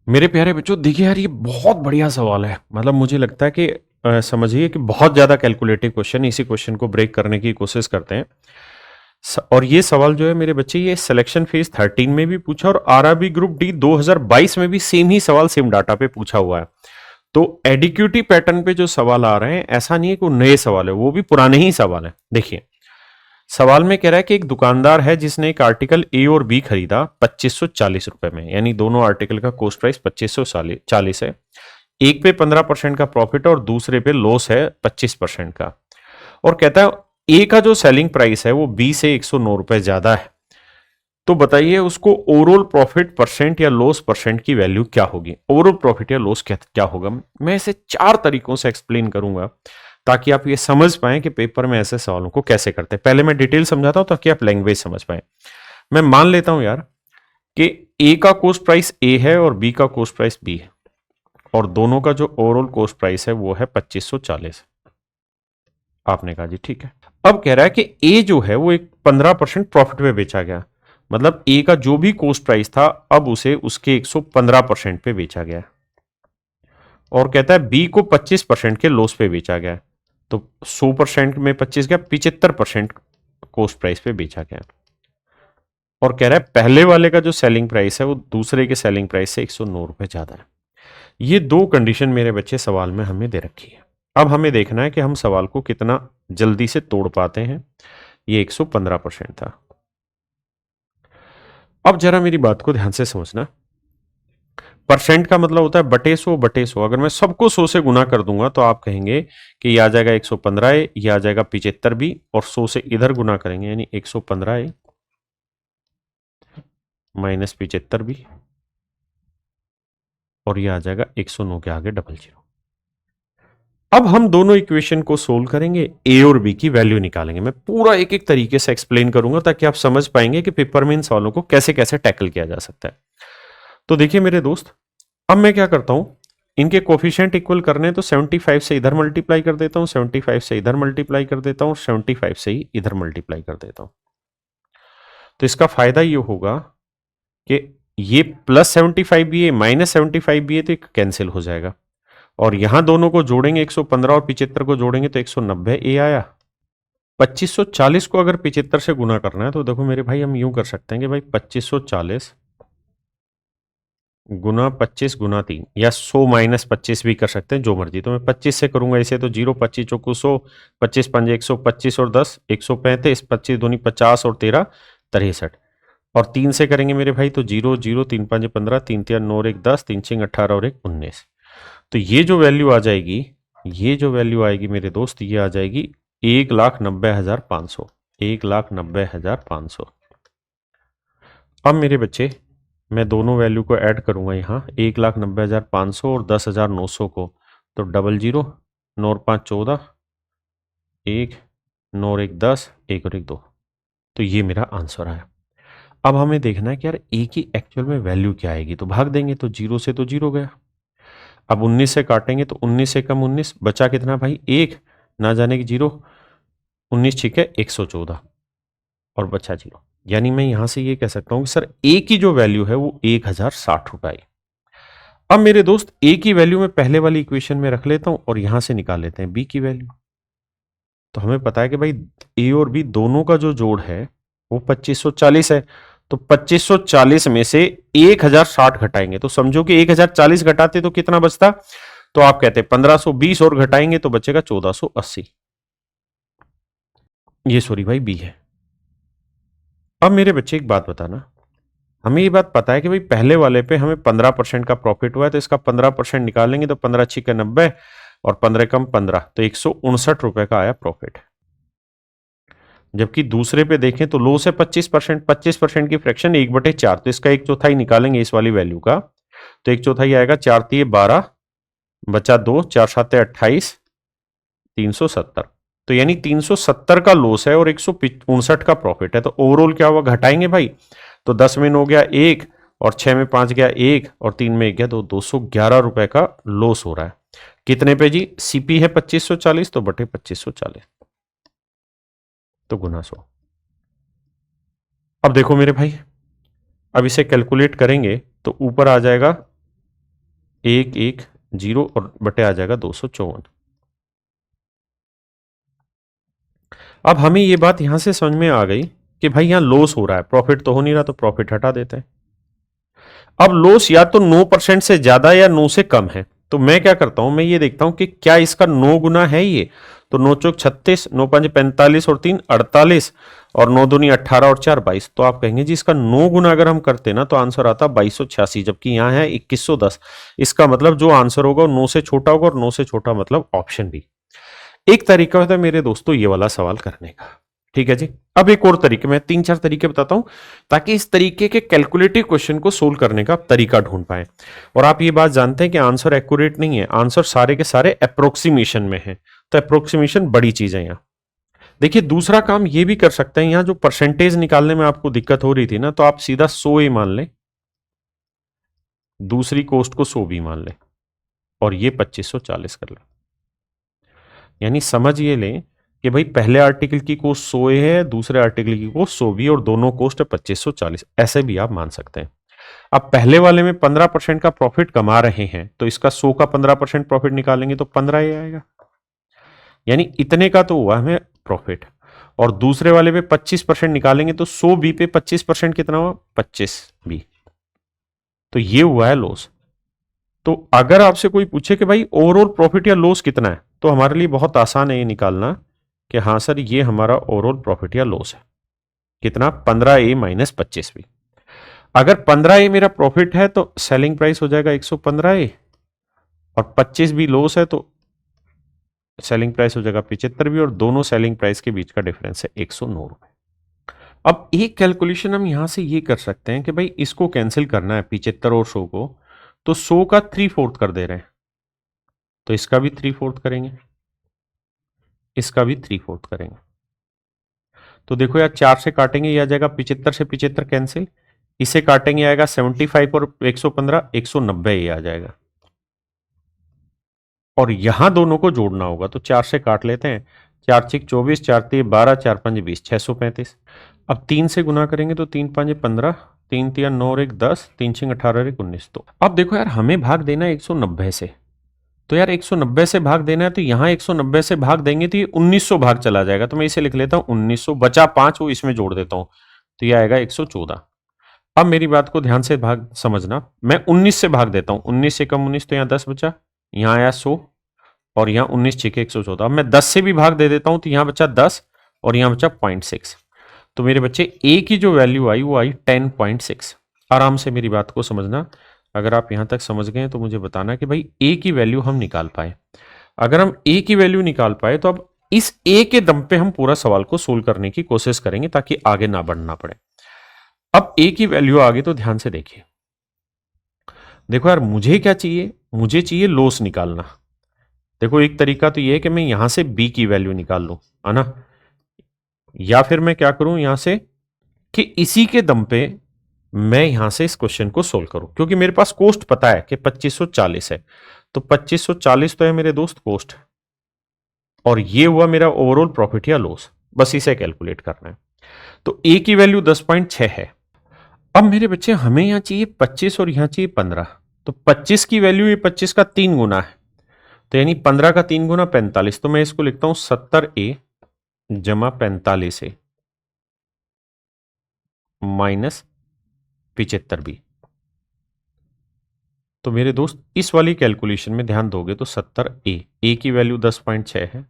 मेरे प्यारे बच्चों, देखिए यार, ये बहुत बढ़िया सवाल है। मतलब मुझे लगता है कि समझिए कि बहुत ज़्यादा कैलकुलेटिव क्वेश्चन, इसी क्वेश्चन को ब्रेक करने की कोशिश करते हैं। और ये सवाल जो है मेरे बच्चे, ये सिलेक्शन फेज 13 में भी पूछा और आरआरबी ग्रुप डी 2022 में भी सेम ही सवाल सेम डाटा पे पूछा हुआ है। तो एडिक्यूटी पैटर्न पे जो सवाल आ रहे हैं, ऐसा नहीं है कि वो नए सवाल है, वो भी पुराने ही सवाल है। देखिए, सवाल में कह रहा है कि एक दुकानदार है जिसने एक आर्टिकल ए और बी खरीदा 2540 रुपए में, यानी दोनों आर्टिकल का कॉस्ट प्राइस 2540 है। एक पे 15% का प्रॉफिट और दूसरे पे लॉस है 25% का। और कहता है ए का जो सेलिंग प्राइस है वो बी से 109 रुपए ज्यादा है। तो बताइए उसको ओवरऑल प्रॉफिट परसेंट या लॉस परसेंट की वैल्यू क्या होगी। ओवरऑल प्रॉफिट या लॉस क्या होगा, मैं इसे 4 तरीकों से एक्सप्लेन करूंगा ताकि आप ये समझ पाएं कि पेपर में ऐसे सवालों को कैसे करते हैं। पहले मैं डिटेल समझाता हूं ताकि आप लैंग्वेज समझ पाए। मैं मान लेता हूं यार कि ए का कॉस्ट प्राइस ए है और बी का कॉस्ट प्राइस बी है, और दोनों का जो ओवरऑल कॉस्ट प्राइस है वो है 2540। आपने कहा जी ठीक है। अब कह रहा है कि ए जो है वो एक 15% प्रॉफिट पे बेचा गया। मतलब ए का जो भी कॉस्ट प्राइस था अब उसे उसके 115% पे बेचा गया। और कहता है बी को 25% के लॉस पे बेचा गया। तो 100% में 25 गया, 75% कॉस्ट प्राइस पे बेचा गया। और कह रहा है पहले वाले का जो सेलिंग प्राइस है वो दूसरे के सेलिंग प्राइस से 109 रुपए ज्यादा है। ये दो कंडीशन मेरे बच्चे सवाल में हमें दे रखी है। अब हमें देखना है कि हम सवाल को कितना जल्दी से तोड़ पाते हैं। ये 115% था। अब जरा मेरी बात को ध्यान से समझना। परसेंट का मतलब होता है बटे 100। अगर मैं सबको 100 से गुना कर दूंगा तो आप कहेंगे कि ये आ जाएगा 115 ए, ये आ जाएगा 75 बी, और 100 से इधर गुना करेंगे यानी 115 ए माइनस 75 बी, और ये आ जाएगा 109 के आगे डबल जीरो। अब हम दोनों इक्वेशन को सोल्व करेंगे, ए और बी की वैल्यू निकालेंगे। मैं पूरा एक एक तरीके से एक्सप्लेन करूंगा ताकि आप समझ पाएंगे कि पेपर में इन सवालों को कैसे कैसे टैकल किया जा सकता है। तो देखिए मेरे दोस्त, अब मैं क्या करता हूं, इनके कोफिशिएंट इक्वल करने तो 75 से इधर मल्टीप्लाई कर देता हूं, 75 से इधर मल्टीप्लाई कर देता हूं, 75 से ही इधर मल्टीप्लाई कर देता हूं। तो इसका फायदा ये होगा कि ये प्लस 75 भी है माइनस 75 भी है तो कैंसिल हो जाएगा। और यहां दोनों को जोड़ेंगे, 115 और 75 को जोड़ेंगे तो 190 ए आया। 2540 को अगर 75 से गुना करना है तो देखो मेरे भाई, हम यूं कर सकते हैं कि भाई 2540 गुना 25 गुना 3, या 100 माइनस 25 भी कर सकते हैं, जो मर्जी। तो मैं 25 से करूंगा इसे तो 0, 25 चौको 100, 25 पंजे 125 और 10 135, 25 दूनी 50 और 13 63। और 3 से करेंगे मेरे भाई तो 0 0, 3 पंजे 15, 3 3 9 और 1 10, 3 6 18 और 1 19। तो ये जो वैल्यू आ जाएगी, ये जो वैल्यू आएगी मेरे दोस्त, ये आ जाएगी 1,90,500। 1,90,500। अब मेरे बच्चे, मैं दोनों वैल्यू को ऐड करूंगा यहाँ, 1,90,500 और 10,900 को, तो डबल जीरो, 9 और 5 14, 1 9 और 1 10, 1 और 1 2। तो ये मेरा आंसर आया। अब हमें देखना है कि यार ए की एक्चुअल में वैल्यू क्या आएगी। तो भाग देंगे, तो 0 से तो 0 गया। अब 19 से काटेंगे तो 19 से कम 19 बचा कितना भाई, 1, ना जाने की 0, 19 ठीक है 114, और बचा 0। यानी मैं यहां से ये कह सकता हूं कि सर ए की जो वैल्यू है वो 1,060 रुपए आई। अब मेरे दोस्त, ए की वैल्यू मैं पहले वाली इक्वेशन में रख लेता हूं और यहां से निकाल लेते हैं बी की वैल्यू। तो हमें पता है कि भाई ए और बी दोनों का जो जोड़ है वो 2540 है। तो 2540 में से 1,060 घटाएंगे तो समझो कि 1,040 घटाते तो कितना बचता। तो आप कहते हैं 1520 और घटाएंगे तो बचेगा 1480। ये सॉरी भाई बी है। अब मेरे बच्चे एक बात बताना, हमें ये बात पता है कि भाई पहले वाले पे हमें 15% का प्रॉफिट हुआ है, तो इसका 15% निकालेंगे तो 15 छिके 90 और 15 कम 15, तो 159 रुपए का आया प्रॉफिट। जबकि दूसरे पे देखें तो लॉस है 25%। 25% की फ्रैक्शन 1/4, तो इसका 1/4 निकालेंगे इस वाली वैल्यू का, तो 1/4 आएगा, 4 तिये 12, बचा 2, 4 7 28, 370। तो यानी 370 का लॉस है और 159 का प्रॉफिट है। तो ओवरऑल क्या हुआ, घटाएंगे भाई, तो 10 में 9 गया 1, और 6 में 5 गया 1, और 3 में 1 गया, तो 211 रुपए का लॉस हो रहा है। कितने पे जी, सीपी है 2540, तो बटे 2540, तो गुना 100। अब देखो मेरे भाई, अब इसे कैलकुलेट करेंगे तो ऊपर आ जाएगा 110 और बटे आ जाएगा 254। अब हमें ये बात यहां से समझ में आ गई कि भाई यहां लॉस हो रहा है, प्रॉफिट तो हो नहीं रहा, तो प्रॉफिट हटा देते हैं। अब लॉस या तो 9% से ज्यादा या 9 से कम है, तो मैं क्या करता हूं, मैं ये देखता हूं कि क्या इसका 9 गुना है ये। तो 9 चौक 36, 9 5 45 और 3 48 और 9 दूनी 18 और 4 22। तो आप कहेंगे जी इसका 9 गुना अगर हम करते ना तो आंसर आता 2286, जबकि यहाँ है 2110। इसका मतलब जो आंसर होगा वो 9 से छोटा होगा, और 9 से छोटा मतलब ऑप्शन बी। एक तरीका होता है मेरे दोस्तों ये वाला सवाल करने का। ठीक है जी। अब एक और तरीके, मैं 3 4 तरीके बताता हूं ताकि इस तरीके के कैलकुलेटिव क्वेश्चन को सोल्व करने का तरीका ढूंढ पाए। और आप ये बात जानते हैं कि आंसर एक्यूरेट नहीं है, आंसर सारे के सारे अप्रोक्सीमेशन में है। तो अप्रोक्सीमेशन बड़ी चीज है यहाँ। देखिए दूसरा काम ये भी कर सकते हैं, यहाँ जो परसेंटेज निकालने में आपको दिक्कत हो रही थी ना, तो आप सीधा 100 ही मान लें, दूसरी कोस्ट को 100 भी मान लें, और ये 2540 कर लें। यानी समझ ये लें कि भाई पहले आर्टिकल की कोस्ट 100 है, दूसरे आर्टिकल की कोस्ट 100 भी, और दोनों कोस्ट है 2540। ऐसे भी आप मान सकते हैं। अब पहले वाले में 15% का प्रॉफिट कमा रहे हैं, तो इसका 100 का 15% प्रॉफिट निकालेंगे तो 15 ही आएगा, यानी इतने का तो हुआ हमें प्रॉफिट। और दूसरे वाले पे 25% निकालेंगे तो 100 बी पे 25% कितना हुआ, 25 बी। तो ये हुआ है लॉस। तो अगर आपसे कोई पूछे कि भाई ओवरऑल प्रॉफिट या लॉस कितना है, तो हमारे लिए बहुत आसान है ये निकालना कि हाँ सर ये हमारा ओवरऑल प्रॉफिट या लॉस है। कितना, 15A माइनस 25B। अगर 15A मेरा प्रॉफिट है तो सेलिंग प्राइस हो जाएगा 115A, और 25B लॉस है तो सेलिंग प्राइस हो जाएगा 75B, और दोनों सेलिंग प्राइस के बीच का डिफरेंस है 109 रुपए। अब एक कैलकुलेशन हम यहां से ये कर सकते हैं कि भाई इसको कैंसिल करना है 75 और 100 को, तो 100 का 3/4 कर दे रहे हैं, तो इसका भी 3/4 करेंगे, इसका भी 3/4 करेंगे। तो देखो यार 4 से काटेंगे ये आ जाएगा 75 से 75 कैंसिल, इसे काटेंगे आएगा 75 और 115 190 ये आ जाएगा। और यहां दोनों को जोड़ना होगा, तो 4 से काट लेते हैं, 4 6 24, 4 3 12, 4 5 20, 635। अब 3 से गुना करेंगे तो 3 5 15, 3 3 9 और 1 10, 3 6 18 और 1 19। तो अब देखो यार हमें भाग देना है 190 से, तो यार 190 से भाग देना है, तो यहां 190 से भाग देंगे तो ये 1900 भाग चला जाएगा, तो मैं इसे लिख लेता हूं 1900, बचा 5 वो इसमें जोड़ देता हूं, तो ये आएगा 114। अब मेरी बात को ध्यान से भाग समझना, मैं 19 से भाग देता हूं, 19 से कम 19, तो यहाँ 10 बचा, यहाँ आया 100, और यहाँ 19 छिके 114। अब मैं 10 से भी भाग दे देता हूं, तो यहाँ बचा 10 और यहाँ बचा 0.6। तो मेरे बच्चे ए की जो वैल्यू आई वो आई 10.6। आराम से मेरी बात को समझना, अगर आप यहां तक समझ गए तो मुझे बताना कि भाई ए की वैल्यू हम निकाल पाए। अगर हम ए की वैल्यू निकाल पाए तो अब इस ए के दम पे हम पूरा सवाल को सोल्व करने की कोशिश करेंगे ताकि आगे ना बढ़ना पड़े। अब ए की वैल्यू आ गई तो ध्यान से देखिए, देखो यार मुझे क्या चाहिए, मुझे चाहिए लॉस निकालना। देखो एक तरीका तो ये है कि मैं यहां से बी की वैल्यू निकाल लूं, है ना, या फिर मैं क्या करूं यहां से कि इसी के दम पे मैं यहां से इस क्वेश्चन को सोल्व करूं, क्योंकि मेरे पास कोस्ट पता है कि 2540 है, तो 2540 तो है मेरे दोस्त कोस्ट, और ये हुआ मेरा ओवरऑल प्रॉफिट या लॉस, बस इसे कैलकुलेट करना है। तो ए की वैल्यू 10.6 है। अब मेरे बच्चे हमें यहां चाहिए 25 और यहां चाहिए 15, तो 25 की वैल्यू ये 25 का 3 गुना है, तो यानी 15 का 3 गुना 45, तो मैं इसको लिखता हूं 70A जमा 45A माइनस 75B। तो मेरे दोस्त इस वाली कैलकुलेशन में ध्यान दोगे तो 70A, ए की वैल्यू 10.6 है,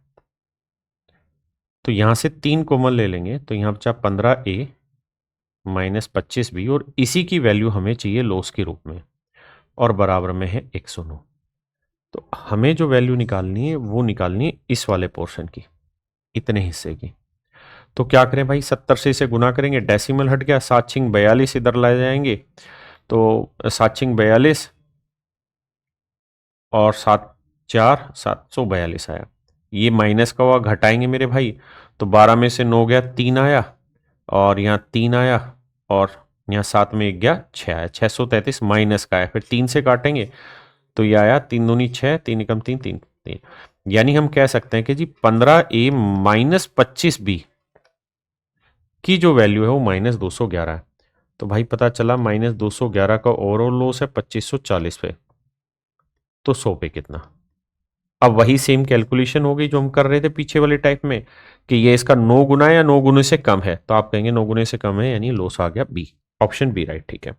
तो यहां से 3 कॉमन ले लेंगे, तो यहां बचा 15A माइनस 25B, और इसी की वैल्यू हमें चाहिए लॉस के रूप में, और बराबर में है 109। तो हमें जो वैल्यू निकालनी है वो निकालनी है इस वाले पोर्शन की, इतने हिस्से की। तो क्या करें भाई, 70 से इसे गुना करेंगे, डेसिमल हट गया, 7 छिंग 42 इधर लाए जाएंगे, तो 7 छिंग 42 और 7 4 742 आया। ये माइनस का हुआ, घटाएंगे मेरे भाई, तो 12 में से 9 गया, 3 आया, और यहाँ 3 आया, और यहाँ 7 में 1 गया, 6 आया, 633 माइनस का है। फिर 3 से काटेंगे तो ये आया 3 दूनी 6, 3 एकम 3 3 3, यानी हम कह सकते हैं कि जी 15A माइनस 25B की जो वैल्यू है वो माइनस 211 है। तो भाई पता चला माइनस 211 का ओवरऑल लॉस है 2540 पे, तो 100 पे कितना। अब वही सेम कैलकुलेशन हो गई जो हम कर रहे थे पीछे वाले टाइप में कि ये इसका 9 गुना या 9 गुने से कम है, तो आप कहेंगे 9 गुने से कम है, यानी लॉस आ गया बी, ऑप्शन बी राइट। ठीक है,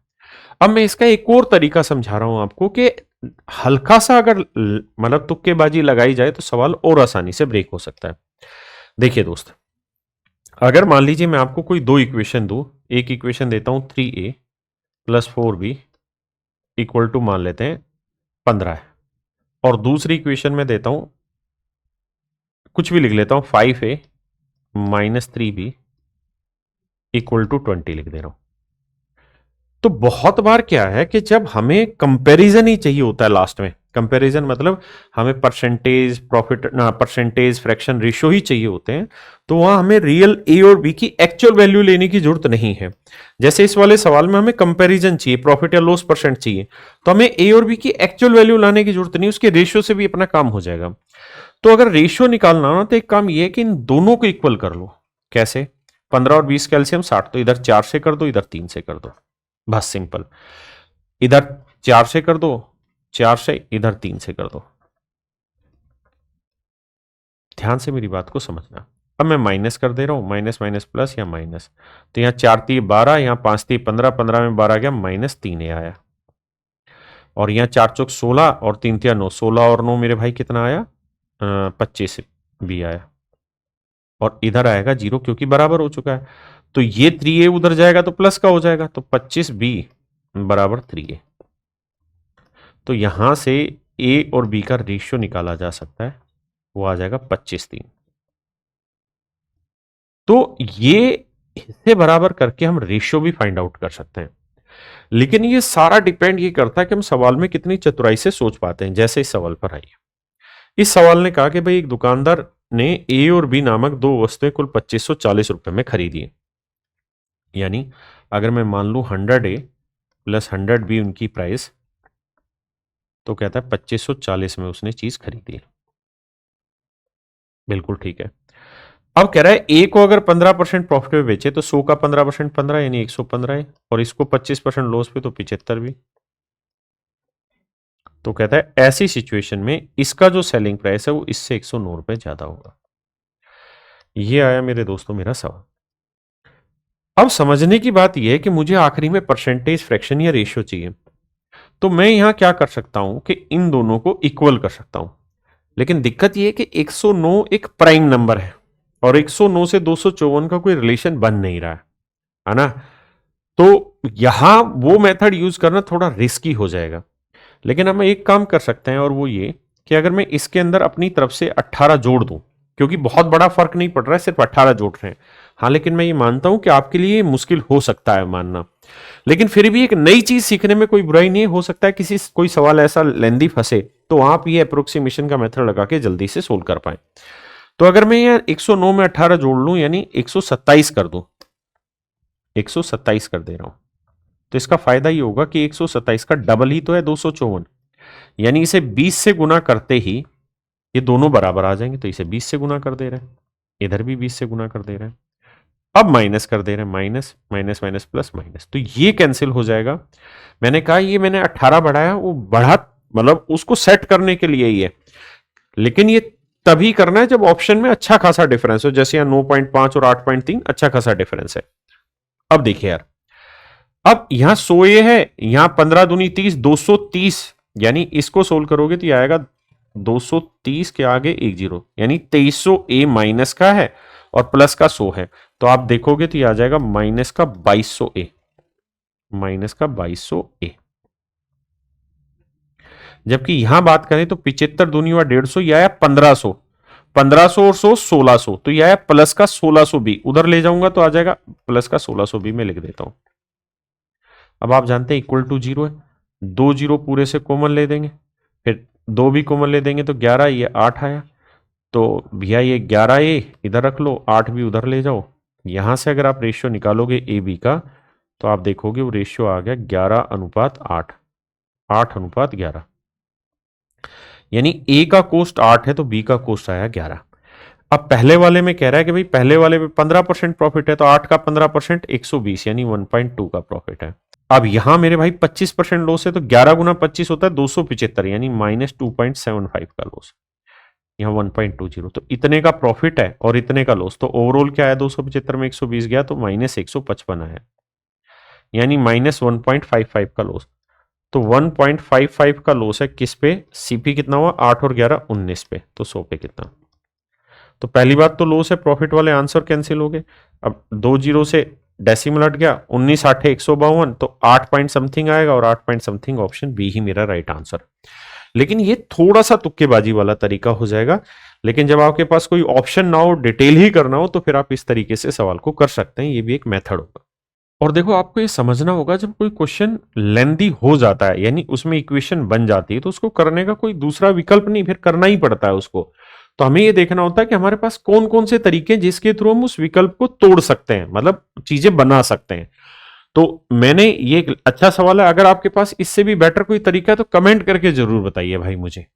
अब मैं इसका एक और तरीका समझा रहा हूं आपको कि हल्का सा अगर मतलब तुक्केबाजी लगाई जाए तो सवाल और आसानी से ब्रेक हो सकता है। देखिए दोस्त, अगर मान लीजिए मैं आपको कोई दो इक्वेशन दूं, एक इक्वेशन देता हूं 3a plus 4b equal to मान लेते हैं 15 है, और दूसरी इक्वेशन में देता हूं, कुछ भी लिख लेता हूं, 5a minus 3b equal to 20 लिख दे रहा हूं। तो बहुत बार क्या है कि जब हमें कंपैरिजन ही चाहिए होता है लास्ट में, कंपैरिजन मतलब हमें परसेंटेज प्रॉफिट ना परसेंटेज फ्रैक्शन रेशियो ही चाहिए होते हैं, तो वहां हमें रियल ए और बी की एक्चुअल वैल्यू लेने की जरूरत नहीं है। जैसे इस वाले सवाल में हमें कंपैरिजन चाहिए, प्रॉफिट या लॉस परसेंट चाहिए, तो हमें ए और बी की एक्चुअल वैल्यू लाने की जरूरत नहीं, उसके रेशियो से भी अपना काम हो जाएगा। तो अगर रेशियो निकालना हो तो एक काम यह है कि इन दोनों को इक्वल कर लो। कैसे? 15 और 20 कैल्शियम 60, तो इधर 4 से कर दो, इधर 3 से कर दो, बस सिंपल। इधर 4 से कर दो, 4 से, इधर 3 से कर दो। ध्यान से मेरी बात को समझना। अब मैं माइनस कर दे रहा हूं, माइनस माइनस प्लस या माइनस, तो यहां 4 3 12, यहां 5 3 15, 15 में 12 गया, माइनस 3 आया। और यहां 4 चौक 16 और 3 3 9, 16 और 9 मेरे भाई कितना आया? 25 भी आया। और इधर आएगा 0 क्योंकि बराबर हो चुका है, तो ये 3a उधर जाएगा तो प्लस का हो जाएगा, तो 25b बराबर 3a। तो यहां से a और b का रेशियो निकाला जा सकता है, वो आ जाएगा 25:3। तो ये हिस्से बराबर करके हम रेशियो भी फाइंड आउट कर सकते हैं, लेकिन ये सारा डिपेंड ये करता है कि हम सवाल में कितनी चतुराई से सोच पाते हैं। जैसे इस सवाल पर आइए, इस सवाल ने कहा कि भाई एक दुकानदार ने ए और बी नामक दो वस्तुएं कुल 2540 रुपए में खरीदी, यानी अगर मैं मान लू 100A प्लस 100B उनकी प्राइस, तो कहता है 2540 में उसने चीज खरीदी। बिल्कुल ठीक है। अब कह रहा है ए को अगर 15% प्रॉफिट में बेचे तो 100 का 15% 15 यानी 115 है, और इसको 25% लॉस पे तो 75 भी। तो कहता है ऐसी सिचुएशन में इसका जो सेलिंग प्राइस है वो इससे 109 रुपए ज्यादा होगा। ये आया मेरे दोस्तों मेरा सवाल। अब समझने की बात यह है कि मुझे आखिरी में परसेंटेज फ्रैक्शन या रेशियो चाहिए, तो मैं यहां क्या कर सकता हूं कि इन दोनों को इक्वल कर सकता हूं। लेकिन दिक्कत यह है कि 109 एक प्राइम नंबर है, और 109 से 254 का कोई रिलेशन बन नहीं रहा है ना, तो यहां वो मेथड यूज करना थोड़ा रिस्की हो जाएगा। लेकिन हम एक काम कर सकते हैं, और वो ये कि अगर मैं इसके अंदर अपनी तरफ से 18 जोड़ दूं, क्योंकि बहुत बड़ा फर्क नहीं पड़ रहा है, सिर्फ 18 जोड़ रहे हैं। हाँ, लेकिन मैं ये मानता हूं कि आपके लिए मुश्किल हो सकता है मानना, लेकिन फिर भी एक नई चीज सीखने में कोई बुराई नहीं। हो सकता है किसी कोई सवाल ऐसा लेंदी फंसे तो आप ये अप्रोक्सीमेशन का मेथड लगा के जल्दी से सोल्व कर पाए। तो अगर मैं ये 109 में 18 जोड़ लूं यानी 127 कर दूं, 127 कर दे रहा हूं, तो इसका फायदा ये होगा कि 127 का डबल ही तो है 254, यानी इसे 20 से गुना करते ही ये दोनों बराबर आ जाएंगे। तो इसे 20 से गुना कर दे रहे हैं, इधर भी 20 से गुना कर दे रहे हैं, अब माइनस कर दे रहे हैं, minus minus minus plus minus, तो ये कैंसिल हो जाएगा। मैंने कहा ये मैंने 18 बढ़ाया, वो बढ़ा मतलब उसको सेट करने के लिए ही है, लेकिन ये तभी करना है जब ऑप्शन में अच्छा खासा डिफरेंस हो, जैसे यहां 9.5 और 8.3 अच्छा खासा डिफरेंस है। अब देखिए यार, अब यहां 100 ये है, यहां 15 दूनी 30, 230, यानी इसको सोल्व करोगे तो ये आएगा 230 के आगे एक जीरो, यानी 2300 माइनस का है और प्लस का 100 है, तो आप देखोगे तो ये आ जाएगा माइनस का 2200 माइनस का 2200। जबकि यहां बात करें तो 75 दूनी हुआ 150, ये आया 1500, 1500 और 100 1600, तो ये आया प्लस का 1600 भी, उधर ले जाऊंगा तो आ जाएगा प्लस का 1600 भी, मैं लिख देता हूं। अब आप जानते हैं इक्वल टू 0 है, 2 जीरो पूरे से कॉमन ले देंगे, फिर 2 भी कॉमन ले देंगे तो 11, ये 8 आया, तो भैया ये 11 इधर रख लो, 8 भी उधर ले जाओ। यहां से अगर आप रेशियो निकालोगे ए बी का, तो आप देखोगे वो रेशियो आ गया 11:8, 8:11, यानी ए का कोस्ट 8 है तो बी का कोस्ट आया 11। अब पहले वाले में कह रहा है कि भाई पहले वाले में 15% प्रॉफिट है, तो 8 का 15% 120 यानी 1.2 का प्रॉफिट है। अब यहां मेरे भाई 25% लॉस है, तो 11 गुना 25 होता है 275, यानी -2.75 का लॉस, यहाँ 1.20, तो इतने का प्रॉफिट है और इतने का लॉस, तो ओवरऑल क्या है 275 में 120 गया तो -155 आया, यानी -1.55 का लॉस। तो 1.55 का लॉस है किस पे, सीपी कितना हुआ 8 और 11 19 पे, तो 100 पे कितना। तो पहली बात तो लॉस है, प्रॉफिट वाले आंसर कैंसिल हो गए। अब 2 जीरो से डेसिमल हट गया, 19 8 152, तो 8 पॉइंट समथिंग आएगा, और 8 पॉइंट समथिंग ऑप्शन बी ही मेरा राइट आंसर। लेकिन ये थोड़ा सा तुक्केबाजी वाला तरीका हो जाएगा, लेकिन जब आपके पास कोई ऑप्शन ना हो, डिटेल ही करना हो, तो फिर आप इस तरीके से सवाल को कर सकते हैं, ये भी एक मेथड होगा। और देखो आपको ये समझना होगा, जब कोई क्वेश्चन लेंदी हो जाता है, यानी उसमें इक्वेशन बन जाती है, तो उसको करने का कोई दूसरा विकल्प नहीं, फिर करना ही पड़ता है उसको। तो हमें ये देखना होता है कि हमारे पास कौन कौन से तरीके हैं जिसके थ्रू हम उस विकल्प को तोड़ सकते हैं, मतलब चीजें बना सकते हैं। तो मैंने ये एक अच्छा सवाल है, अगर आपके पास इससे भी बेटर कोई तरीका है तो कमेंट करके जरूर बताइए भाई मुझे।